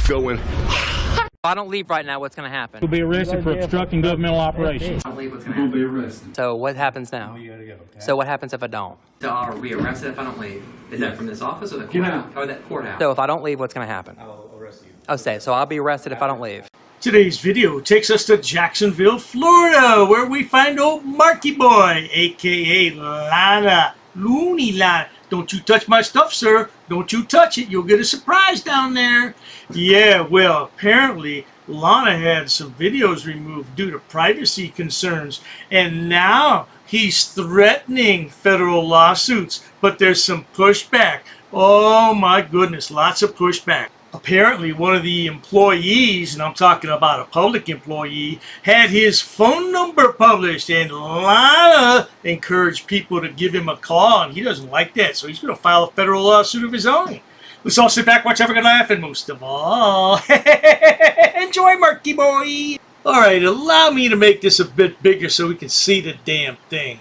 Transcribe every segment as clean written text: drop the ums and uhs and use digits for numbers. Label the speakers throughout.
Speaker 1: going.
Speaker 2: If I don't leave right now, what's going to happen?
Speaker 3: You'll be arrested for obstructing governmental operations.
Speaker 2: If I don't leave, what's going to happen?
Speaker 4: You'll be arrested.
Speaker 2: So what happens now?
Speaker 4: You gotta go, okay?
Speaker 2: So what happens if I don't?
Speaker 5: So are we arrested if I don't leave? Is that from this office or the courthouse? Or that courthouse?
Speaker 2: So if I don't leave, what's going to happen?
Speaker 4: I'll arrest you.
Speaker 2: Oh, say, so I'll be arrested if I don't leave.
Speaker 6: Today's video takes us to Jacksonville, Florida, where we find old Marky Boy, AKA Lana. Loony Lana. Don't you touch my stuff, sir. Don't you touch it. You'll get a surprise down there. Yeah, well, apparently Lana had some videos removed due to privacy concerns, and now he's threatening federal lawsuits, but there's some pushback. Oh my goodness, lots of pushback. Apparently one of the employees, and I'm talking about a public employee, had his phone number published, and Lana encouraged people to give him a call, and he doesn't like that, so he's going to file a federal lawsuit of his own. Let's all sit back, watch, have a good laugh, and most of all, enjoy, Marky Boy! Alright, allow me to make this a bit bigger so we can see the damn thing.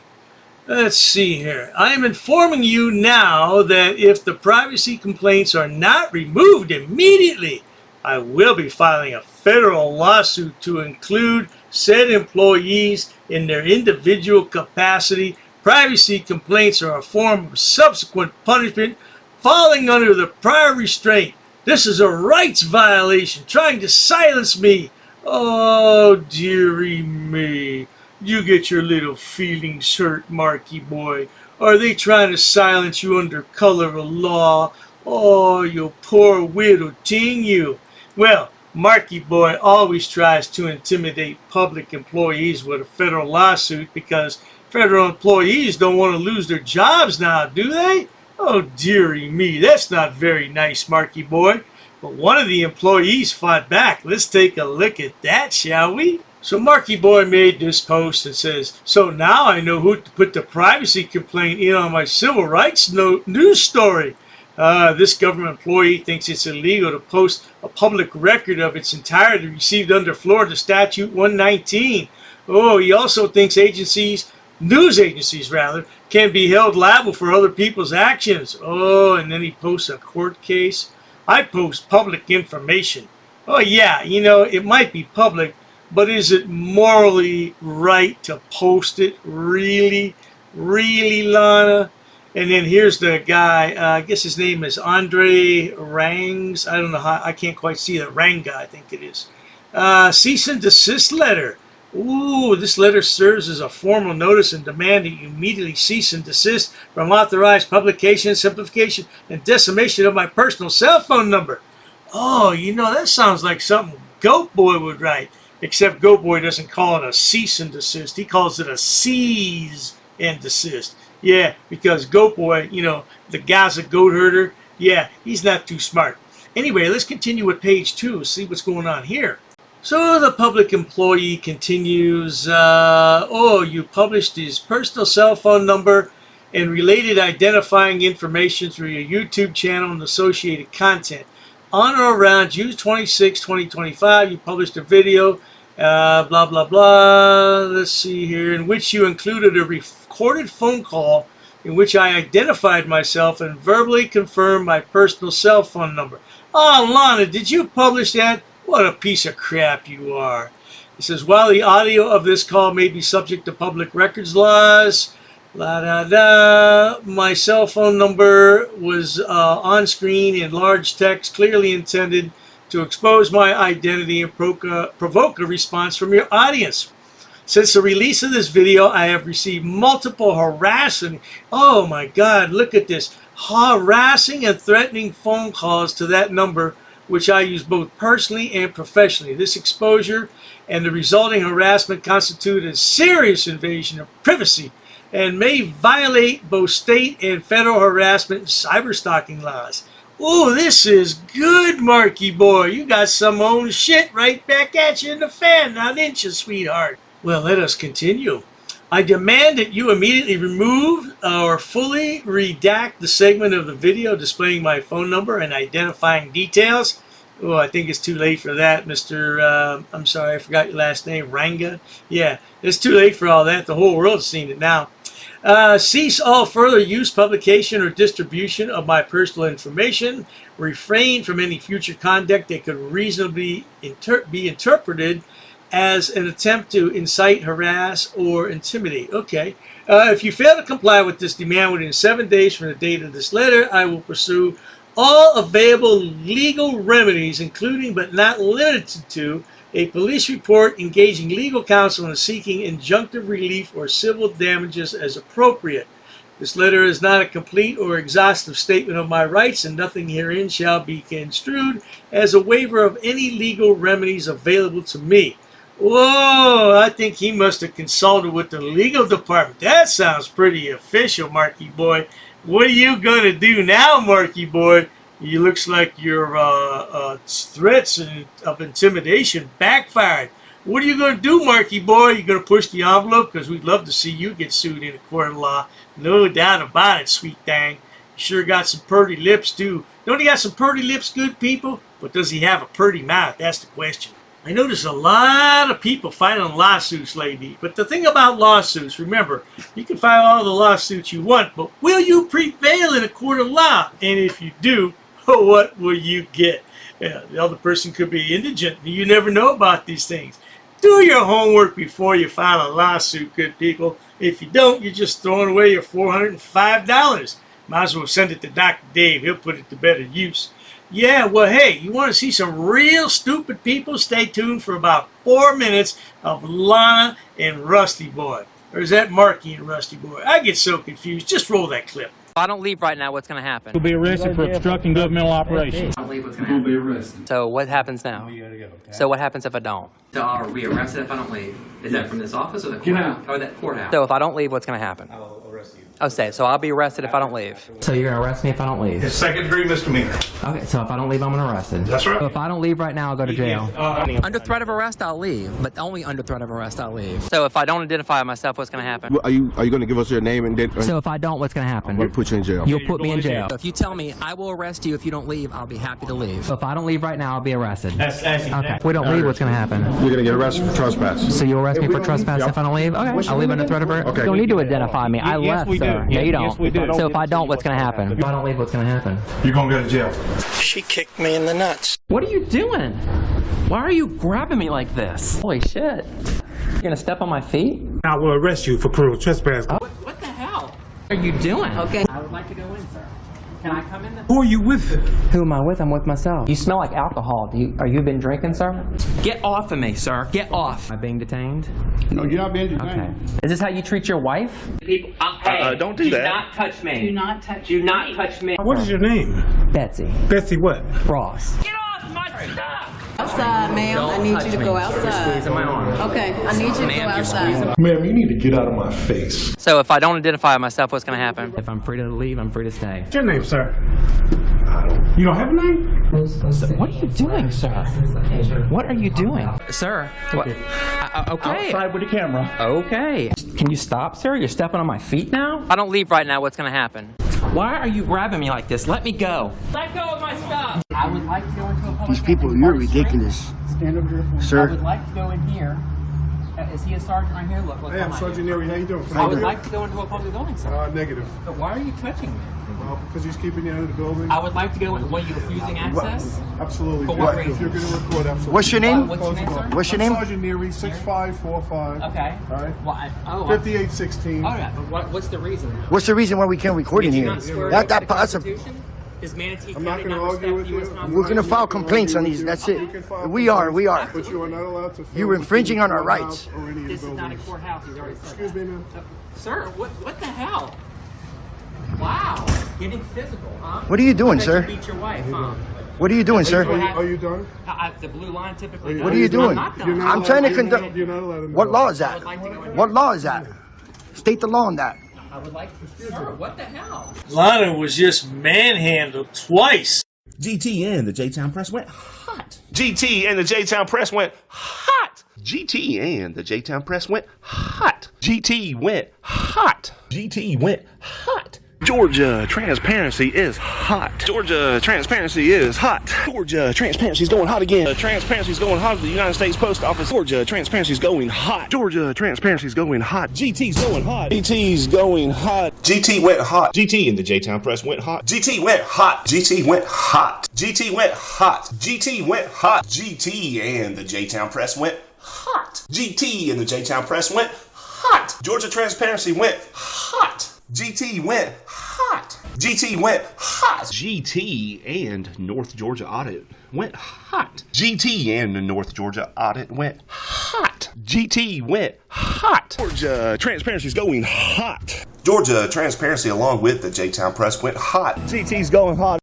Speaker 6: Let's see here. I am informing you now that if the privacy complaints are not removed immediately, I will be filing a federal lawsuit to include said employees in their individual capacity. Privacy complaints are a form of subsequent punishment falling under the prior restraint. This is a rights violation trying to silence me. Oh, dearie me. You get your little feelings hurt, Marky Boy. Are they trying to silence you under color of law? Oh, you poor widow ting you. Well, Marky Boy always tries to intimidate public employees with a federal lawsuit because federal employees don't want to lose their jobs now, do they? Oh, dearie me, that's not very nice, Marky Boy. But one of the employees fought back. Let's take a look at that, shall we? So Marky Boy made this post and says, so now I know who to put the privacy complaint in on my civil rights news story. This government employee thinks it's illegal to post a public record of its entirety received under Florida Statute 119. Oh, he also thinks news agencies rather, can be held liable for other people's actions. Oh, and then he posts a court case. I post public information. Oh yeah, you know, it might be public, but is it morally right to post it? Really? Really, Lana? And then here's the guy, I guess his name is Andre Rangs. I don't know how, I can't quite see that. Ranga, I think it is. Cease and desist letter. Ooh, this letter serves as a formal notice and demand that you immediately cease and desist from authorized publication, simplification, and decimation of my personal cell phone number. Oh, you know, that sounds like something Goat Boy would write. Except Goat Boy doesn't call it a cease and desist. He calls it a seize and desist. Yeah, because Goat Boy, you know, the guy's a goat herder. Yeah, he's not too smart. Anyway, let's continue with page 2. See what's going on here. So the public employee continues, oh, you published his personal cell phone number and related identifying information through your YouTube channel and associated content. On or around June 26, 2025, you published a video, blah, blah, blah, let's see here, in which you included a recorded phone call in which I identified myself and verbally confirmed my personal cell phone number. Oh, Lana, did you publish that? What a piece of crap you are. It says, while the audio of this call may be subject to public records laws, my cell phone number was on screen in large text, clearly intended to expose my identity and provoke a response from your audience. Since the release of this video, I have received multiple harassing, oh my God, look at this, harassing and threatening phone calls to that number, which I use both personally and professionally. This exposure and the resulting harassment constitute a serious invasion of privacy and may violate both state and federal harassment and cyberstalking laws. Ooh, this is good, Marky Boy. You got some own shit right back at you in the fan, now didn't you, sweetheart? Well, let us continue. I demand that you immediately remove or fully redact the segment of the video displaying my phone number and identifying details. Oh, I think it's too late for that, Mr. I'm sorry, I forgot your last name, Ranga. Yeah, it's too late for all that. The whole world's seen it now. Cease all further use, publication, or distribution of my personal information. Refrain from any future conduct that could reasonably be interpreted as an attempt to incite, harass, or intimidate. Okay. If you fail to comply with this demand within 7 days from the date of this letter, I will pursue all available legal remedies, including but not limited to a police report, engaging legal counsel, and seeking injunctive relief or civil damages as appropriate. This letter is not a complete or exhaustive statement of my rights, and nothing herein shall be construed as a waiver of any legal remedies available to me. Whoa, I think he must have consulted with the legal department. That sounds pretty official, Marky Boy. What are you going to do now, Marky Boy? It looks like your threats of intimidation backfired. What are you going to do, Marky Boy? You going to push the envelope? Because we'd love to see you get sued in a court of law. No doubt about it, sweet thing. You sure got some purty lips, too. Don't he got some purty lips, good people? But does he have a purty mouth? That's the question. I notice a lot of people filing lawsuits lately. But the thing about lawsuits, remember, you can file all the lawsuits you want, but will you prevail in a court of law? And if you do, what will you get? Yeah, the other person could be indigent. You never know about these things. Do your homework before you file a lawsuit, good people. If you don't, you're just throwing away your $405. Might as well send it to Dr. Dave. He'll put it to better use. Yeah, well, hey, you want to see some real stupid people? Stay tuned for about 4 minutes of Lana and Rusty Boy. Or is that Marky and Rusty Boy? I get so confused. Just roll that clip.
Speaker 2: If I don't leave right now, what's going to happen?
Speaker 3: You'll be arrested for obstructing governmental operations.
Speaker 5: I don't leave, what's going to happen?
Speaker 2: So what happens now? So what happens if I don't?
Speaker 5: So are we arrested if I don't leave? Is that from this office or the courthouse? Or that courthouse?
Speaker 2: So if I don't leave, what's going to happen?
Speaker 1: I'll arrest you.
Speaker 2: Oh, so I'll be arrested if I don't leave.
Speaker 4: So you're gonna arrest me if I don't leave?
Speaker 1: It's second-degree misdemeanor.
Speaker 4: Okay, so if I don't leave, I'm gonna arrested.
Speaker 1: That's right.
Speaker 4: So if I don't leave right now, I'll go to jail.
Speaker 2: Under threat of arrest, I'll leave. But only under threat of arrest, I'll leave. So if I don't identify myself, what's going to happen?
Speaker 7: Are you going to give us your name and then?
Speaker 4: So if I don't, what's gonna happen?
Speaker 7: We'll put you in jail.
Speaker 4: You'll put me in jail.
Speaker 2: So if you tell me I will arrest you if you don't leave, I'll be happy to leave.
Speaker 4: So if I don't leave right now, I'll be arrested.
Speaker 6: That's
Speaker 4: Okay. If we don't leave, what's gonna happen?
Speaker 7: You're going to get arrested for trespass.
Speaker 4: So you'll arrest me for trespass if I don't leave? Okay. I'll leave under threat of arrest.
Speaker 7: Okay.
Speaker 4: You don't need to identify me. I
Speaker 3: Yes,
Speaker 4: left,
Speaker 3: we do.
Speaker 4: sir. No, you don't.
Speaker 3: Yes, we do.
Speaker 4: So if I don't, what's gonna happen? If I don't leave, what's gonna happen?
Speaker 1: You're going to go to jail.
Speaker 6: She kicked me in the nuts.
Speaker 2: What are you doing? Why are you grabbing me like this? Holy shit. You're going to step on my feet?
Speaker 1: I will arrest you for cruel trespass.
Speaker 2: What the hell are you doing?
Speaker 8: Okay.
Speaker 2: I would like to go in, sir. Can I come in?
Speaker 1: Who are you with?
Speaker 4: Who am I with? I'm with myself. You smell like alcohol. Are you been drinking, sir?
Speaker 2: Get off of me, sir. Get off.
Speaker 4: Am I being detained?
Speaker 7: No, you're not being detained.
Speaker 4: Okay. Is this how you treat your wife?
Speaker 2: People, hey,
Speaker 7: don't do that.
Speaker 2: Do not touch me.
Speaker 8: Do not touch
Speaker 2: Do
Speaker 8: me.
Speaker 2: not touch me.
Speaker 1: What is your name?
Speaker 4: Betsy.
Speaker 1: Betsy what?
Speaker 4: Ross.
Speaker 2: Get off my stuff!
Speaker 8: Outside, ma'am. I need you to go outside.
Speaker 4: Squeezing my arm.
Speaker 8: Okay, I need you to go
Speaker 2: Ma'am, you're
Speaker 8: outside.
Speaker 1: Ma'am, you need to get out of my face.
Speaker 2: So if I don't identify myself, what's going to happen?
Speaker 4: If I'm free to leave, I'm free to stay.
Speaker 1: What's your name, sir? You don't have a name?
Speaker 4: What are you doing, sir? What are you doing? Sir, what? Okay.
Speaker 3: Outside with the camera.
Speaker 4: Okay. Can you stop, sir? You're stepping on my feet now?
Speaker 2: If I don't leave right now, what's going to happen? Why are you grabbing me like this? Let me go. Let go of my stuff. I would like to go into a public.
Speaker 9: These people, you're ridiculous.
Speaker 3: Stand over here for
Speaker 9: Sir.
Speaker 2: I would like to go in here. Is he a sergeant right here? Look,
Speaker 10: Hey, I'm Sergeant Neary. How you doing?
Speaker 2: I would like to go into a public building, sir.
Speaker 10: Negative.
Speaker 2: But why are you touching me?
Speaker 10: Because he's keeping you out of the building.
Speaker 2: I would like to go in. What, are you refusing access?
Speaker 10: Absolutely.
Speaker 2: For what
Speaker 10: If
Speaker 2: reason?
Speaker 10: you're going to record, absolutely.
Speaker 9: What's your name?
Speaker 2: What's your name, sir?
Speaker 9: What's your
Speaker 10: I'm
Speaker 9: name?
Speaker 10: Sergeant Neary, 6545.
Speaker 2: Okay.
Speaker 10: All right.
Speaker 2: Well,
Speaker 10: 5816.
Speaker 2: Oh, yeah, but what's the reason?
Speaker 9: What's the reason why we can't record in
Speaker 2: Did you
Speaker 9: here?
Speaker 2: not swear
Speaker 9: That's
Speaker 2: to the
Speaker 9: a.
Speaker 2: Constitution? Is Manatee
Speaker 10: I'm not
Speaker 2: County
Speaker 10: going to
Speaker 2: not
Speaker 10: argue with
Speaker 2: respect
Speaker 10: you.
Speaker 2: U.S.
Speaker 10: I'm
Speaker 2: Constitution?
Speaker 9: We're gonna file
Speaker 10: not gonna
Speaker 9: complaints on
Speaker 10: argue
Speaker 9: these.
Speaker 10: with
Speaker 9: That's
Speaker 10: you.
Speaker 9: it.
Speaker 10: You can file
Speaker 9: We are.
Speaker 10: But you are not allowed to film
Speaker 9: You were infringing on our
Speaker 10: within the
Speaker 9: rights.
Speaker 10: courthouse or any of
Speaker 2: This
Speaker 10: the
Speaker 2: is not a
Speaker 10: buildings.
Speaker 2: courthouse. He's already said
Speaker 10: Excuse
Speaker 2: that.
Speaker 10: me, ma'am.
Speaker 2: Sir, what the hell? Wow. Getting physical, huh?
Speaker 9: What are you doing,
Speaker 2: I bet
Speaker 9: sir?
Speaker 2: You beat your wife, huh?
Speaker 9: What are you doing, sir?
Speaker 10: Are you done?
Speaker 2: The blue line typically.
Speaker 9: What are you doing?
Speaker 2: I'm not
Speaker 10: You're
Speaker 2: done.
Speaker 10: not
Speaker 9: I'm trying to
Speaker 10: allowed-
Speaker 9: conduct.
Speaker 10: You're not allowed in the
Speaker 9: What
Speaker 10: building.
Speaker 9: law is
Speaker 2: I
Speaker 9: that?
Speaker 2: would like to go in
Speaker 9: What law is that? State the law on that.
Speaker 2: I would like to. Sir, what the hell?
Speaker 6: Lana was just manhandled twice.
Speaker 11: GT and the J-Town Press went hot.
Speaker 7: GT and the J-Town Press went hot. GT and the J-Town Press went hot. GT went hot.
Speaker 11: GT went hot.
Speaker 7: Georgia transparency is hot. Georgia transparency is hot. Georgia transparency is going hot again. Transparency is going hot at the United States Post Office. Georgia transparency is going hot. Georgia transparency is going hot. GT's going hot. GT's going hot.
Speaker 11: GT went hot. GT and the J-Town Press went hot. GT went hot. GT went hot. GT went hot. GT went hot. GT and the J-Town Press went hot. GT and the J-Town Press went hot. Georgia transparency went hot. GT went hot. GT went hot. GT and North Georgia audit went hot. GT and the North Georgia audit went hot. GT went hot. Georgia transparency is going hot. Georgia transparency along with the J-Town Press went hot.
Speaker 7: GT's going hot.